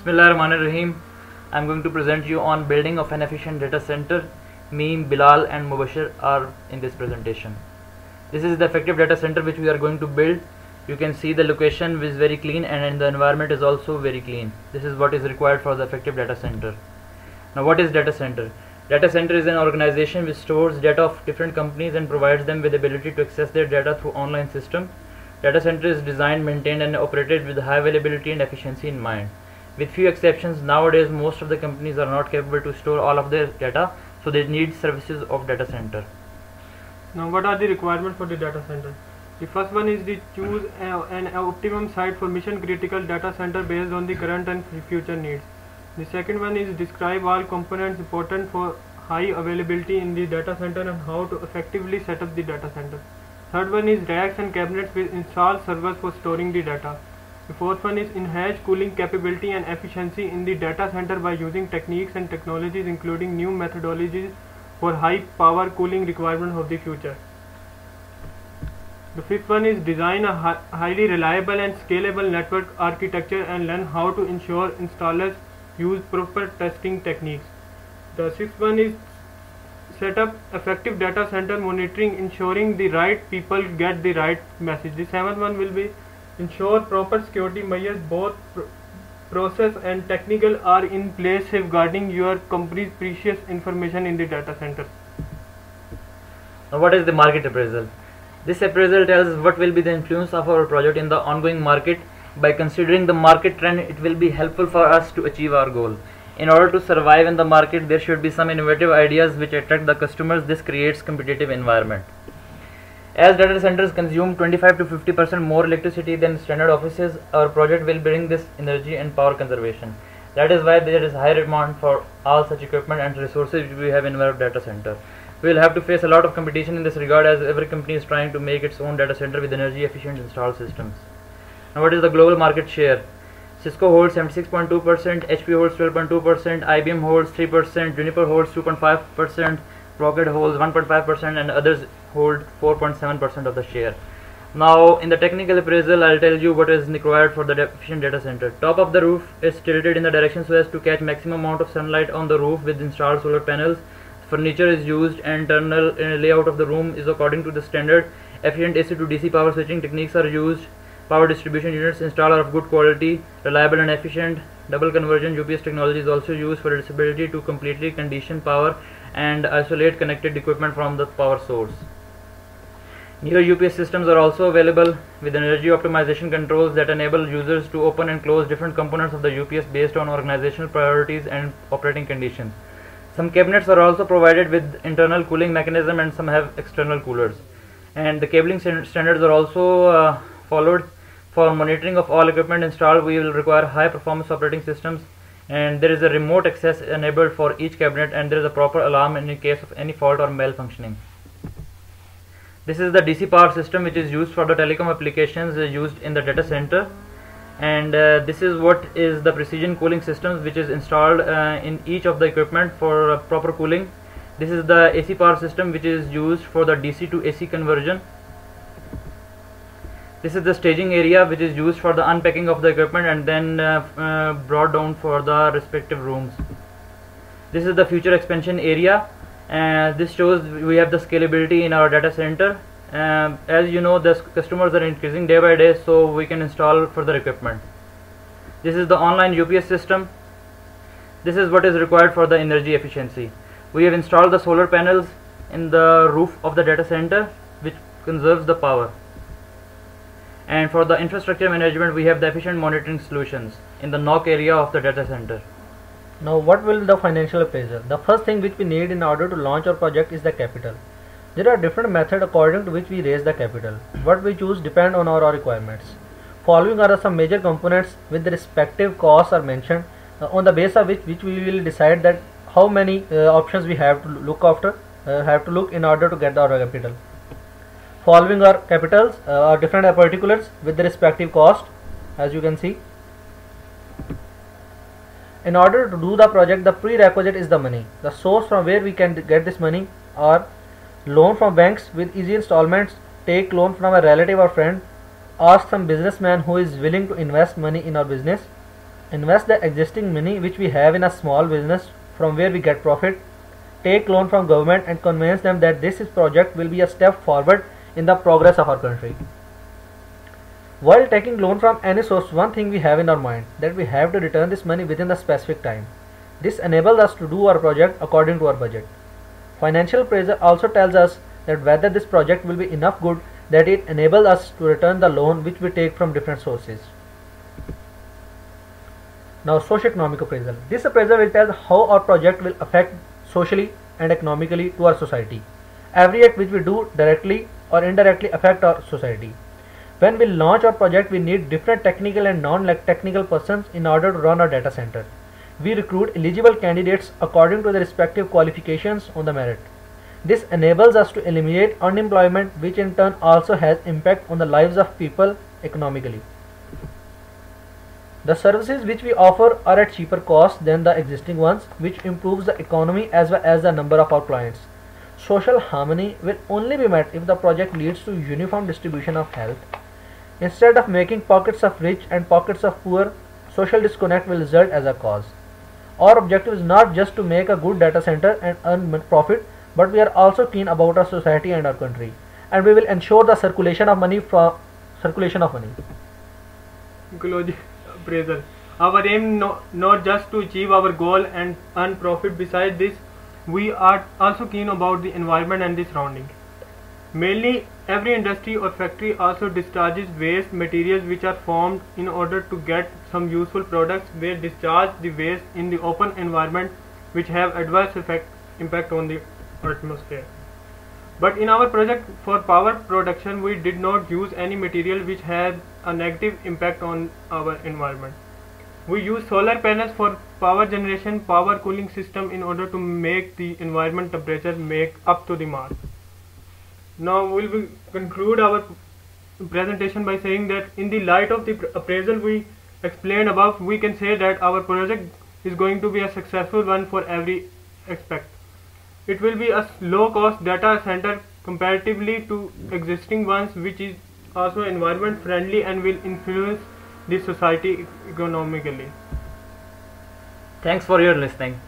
Bismillahirrahmanirrahim. I'm going to present you on building of an efficient data center. Me, Bilal and Mubashir are in this presentation. This is the effective data center which we are going to build. You can see the location is very clean and the environment is also very clean. This is what is required for the effective data center. Now what is data center? Data center is an organization which stores data of different companies and provides them with the ability to access their data through online system. Data center is designed, maintained and operated with high availability and efficiency in mind. With few exceptions, nowadays most of the companies are not capable to store all of their data, so they need services of data center. Now what are the requirements for the data center? The first one is to choose an optimum site for mission critical data center based on the current and future needs. The second one is describe all components important for high availability in the data center and how to effectively set up the data center. Third one is racks and cabinets with installed servers for storing the data. The fourth one is enhance cooling capability and efficiency in the data center by using techniques and technologies including new methodologies for high power cooling requirements of the future. The fifth one is design a highly reliable and scalable network architecture and learn how to ensure installers use proper testing techniques. The sixth one is set up effective data center monitoring, ensuring the right people get the right message. The seventh one will be ensure proper security measures, both process and technical are in place safeguarding your company's precious information in the data center. Now what is the market appraisal? This appraisal tells what will be the influence of our project in the ongoing market. By considering the market trend, it will be helpful for us to achieve our goal. In order to survive in the market, there should be some innovative ideas which attract the customers. This creates competitive environment. As data centers consume 25 to 50% more electricity than standard offices, our project will bring this energy and power conservation. That is why there is high demand for all such equipment and resources which we have in our data center. We will have to face a lot of competition in this regard, as every company is trying to make its own data center with energy efficient installed systems. Now what is the global market share? Cisco holds 76.2%, HP holds 12.2%, IBM holds 3%, Juniper holds 2.5%, Rocket holds 1.5% and others hold 4.7% of the share. Now in the technical appraisal, I'll tell you what is required for the efficient data center. Top of the roof is tilted in the direction so as to catch maximum amount of sunlight on the roof with installed solar panels. Furniture is used and internal layout of the room is according to the standard. Efficient AC to DC power switching techniques are used. Power distribution units installed are of good quality, reliable and efficient. Double conversion UPS technology is also used for its ability to completely condition power and isolate connected equipment from the power source. Newer UPS systems are also available with energy optimization controls that enable users to open and close different components of the UPS based on organizational priorities and operating conditions. Some cabinets are also provided with internal cooling mechanism and some have external coolers. And the cabling standards are also followed. For monitoring of all equipment installed, we will require high performance operating systems, and there is a remote access enabled for each cabinet, and there is a proper alarm in case of any fault or malfunctioning. This is the DC power system which is used for the telecom applications used in the data center, and this is what is the precision cooling systems which is installed in each of the equipment for proper cooling. This is the AC power system which is used for the DC to AC conversion. This is the staging area which is used for the unpacking of the equipment and then brought down for the respective rooms. This is the future expansion area, and this shows we have the scalability in our data center. As you know, the customers are increasing day by day, so we can install further equipment. This is the online UPS system. This is what is required for the energy efficiency. We have installed the solar panels in the roof of the data center which conserves the power. And for the infrastructure management, we have the efficient monitoring solutions in the NOC area of the data center. Now what will the financial appraisal? The first thing which we need in order to launch our project is the capital. There are different methods according to which we raise the capital. What we choose depend on our requirements. Following are some major components with the respective costs are mentioned, on the basis of which we will decide that how many options we have to look in order to get our capital. Following are capitals are different particulars with the respective cost, as you can see. In order to do the project, the prerequisite is the money. The source from where we can get this money are loan from banks with easy installments, take loan from a relative or friend, ask some businessman who is willing to invest money in our business, invest the existing money which we have in a small business from where we get profit, take loan from government and convince them that this project will be a step forward in the progress of our country. While taking loan from any source, one thing we have in our mind that we have to return this money within the specific time. This enables us to do our project according to our budget. Financial appraisal also tells us that whether this project will be enough good that it enables us to return the loan which we take from different sources. Now, socio-economic appraisal. This appraisal will tell how our project will affect socially and economically to our society. Every act which we do directly or indirectly affect our society. When we launch our project, we need different technical and non-technical persons in order to run our data center. We recruit eligible candidates according to their respective qualifications on the merit. This enables us to eliminate unemployment, which in turn also has impact on the lives of people economically. The services which we offer are at cheaper cost than the existing ones, which improves the economy as well as the number of our clients. Social harmony will only be met if the project leads to uniform distribution of health. Instead of making pockets of rich and pockets of poor, social disconnect will result as a cause. Our objective is not just to make a good data center and earn profit, but we are also keen about our society and our country, and we will ensure the circulation of money. Ecology appraisal. Our aim not just to achieve our goal and earn profit. Besides this, we are also keen about the environment and the surrounding. Mainly, every industry or factory also discharges waste materials which are formed in order to get some useful products. They discharge the waste in the open environment, which have adverse impact on the atmosphere. But in our project for power production, we did not use any material which had a negative impact on our environment. We use solar panels for power generation, power cooling system in order to make the environment temperature make up to the mark. Now we will conclude our presentation by saying that in the light of the appraisal we explained above, we can say that our project is going to be a successful one for every aspect. It will be a low cost data center comparatively to existing ones, which is also environment friendly and will influence the society economically. Thanks for your listening.